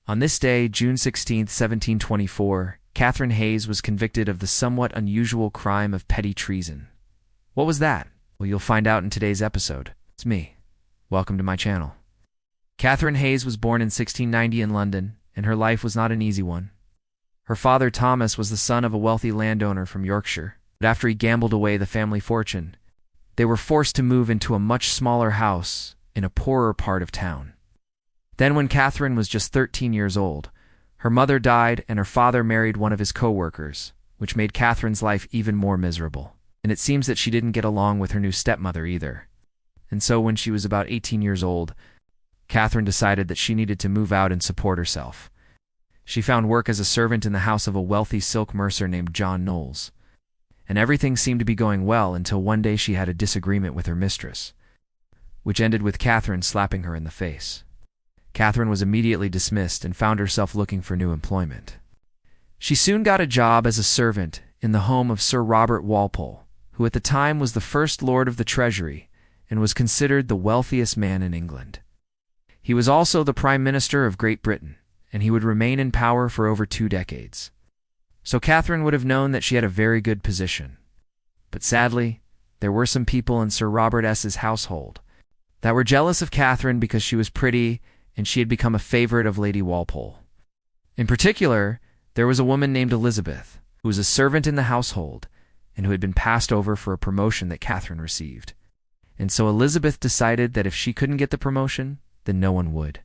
On this day, June 16, 1724, Catherine Hayes was convicted of the somewhat unusual crime of petty treason. What was that? Well, you'll find out in today's episode. It's me. Welcome to my channel. Catherine Hayes was born in 1690 in London, and her life was not an easy one. Her father, Thomas, was the son of a wealthy landowner from Yorkshire, but after he gambled away the family fortune, they were forced to move into a much smaller house in a poorer part of town. Then when Catherine was just 13 years old, her mother died and her father married one of his co-workers, which made Catherine's life even more miserable. And it seems that she didn't get along with her new stepmother either. And so when she was about 18 years old, Catherine decided that she needed to move out and support herself. She found work as a servant in the house of a wealthy silk mercer named John Knowles. And everything seemed to be going well until one day she had a disagreement with her mistress, which ended with Catherine slapping her in the face. Catherine was immediately dismissed and found herself looking for new employment. She soon got a job as a servant in the home of Sir Robert Walpole, who at the time was the First Lord of the Treasury and was considered the wealthiest man in England. He was also the Prime Minister of Great Britain, and he would remain in power for over 2 decades. So Catherine would have known that she had a very good position. But sadly, there were some people in Sir Robert S.'s household that were jealous of Catherine because she was pretty and she had become a favorite of Lady Walpole. In particular, there was a woman named Elizabeth, who was a servant in the household and who had been passed over for a promotion that Catherine received. And so Elizabeth decided that if she couldn't get the promotion, then no one would.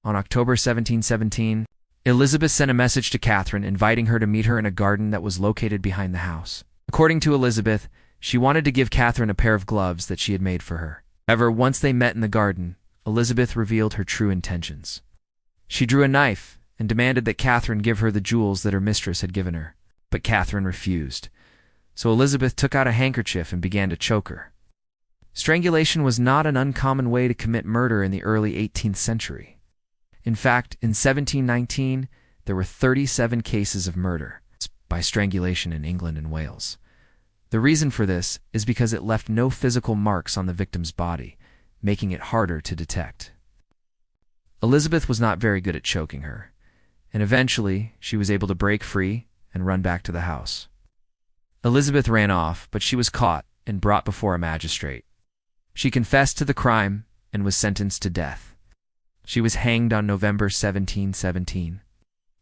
On October 1717, Elizabeth sent a message to Catherine inviting her to meet her in a garden that was located behind the house. According to Elizabeth, she wanted to give Catherine a pair of gloves that she had made for her. However, once they met in the garden, Elizabeth revealed her true intentions. She drew a knife and demanded that Catherine give her the jewels that her mistress had given her, but Catherine refused. So Elizabeth took out a handkerchief and began to choke her. Strangulation was not an uncommon way to commit murder in the early 18th century. In fact, in 1719, there were 37 cases of murder by strangulation in England and Wales. The reason for this is because it left no physical marks on the victim's body, making it harder to detect. Elizabeth was not very good at choking her, and eventually she was able to break free and run back to the house. Elizabeth ran off, but she was caught and brought before a magistrate. She confessed to the crime and was sentenced to death. She was hanged on November 1717,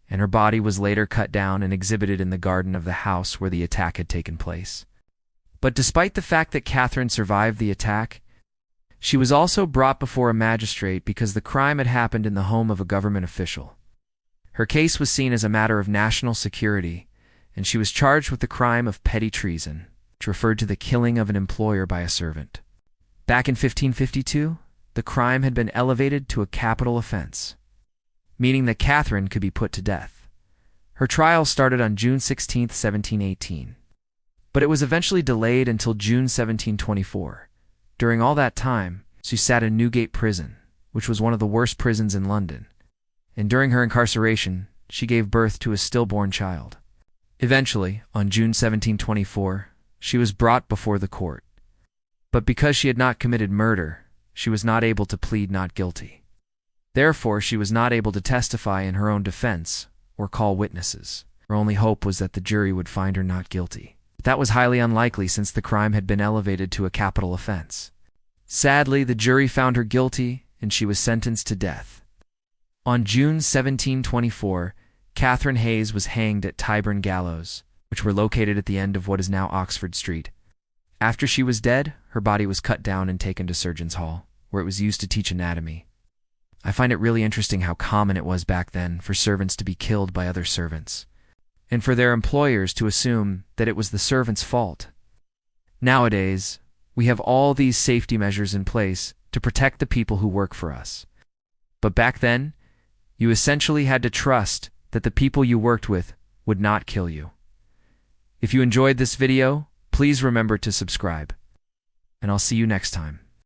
and her body was later cut down and exhibited in the garden of the house where the attack had taken place. But despite the fact that Catherine survived the attack, she was also brought before a magistrate because the crime had happened in the home of a government official. Her case was seen as a matter of national security, and she was charged with the crime of petty treason, which referred to the killing of an employer by a servant. Back in 1552, the crime had been elevated to a capital offense, meaning that Catherine could be put to death. Her trial started on June 16, 1718, but it was eventually delayed until June 1724. During all that time, she sat in Newgate Prison, which was one of the worst prisons in London, and during her incarceration, she gave birth to a stillborn child. Eventually, on June 1724, she was brought before the court. But because she had not committed murder, she was not able to plead not guilty. Therefore, she was not able to testify in her own defense or call witnesses. Her only hope was that the jury would find her not guilty. But that was highly unlikely since the crime had been elevated to a capital offense. Sadly, the jury found her guilty and she was sentenced to death. On June 1724, Catherine Hayes was hanged at Tyburn Gallows, which were located at the end of what is now Oxford Street. After she was dead, her body was cut down and taken to Surgeons' Hall, where it was used to teach anatomy. I find it really interesting how common it was back then for servants to be killed by other servants, and for their employers to assume that it was the servant's fault. Nowadays, we have all these safety measures in place to protect the people who work for us. But back then, you essentially had to trust that the people you worked with would not kill you. If you enjoyed this video, please remember to subscribe, and I'll see you next time.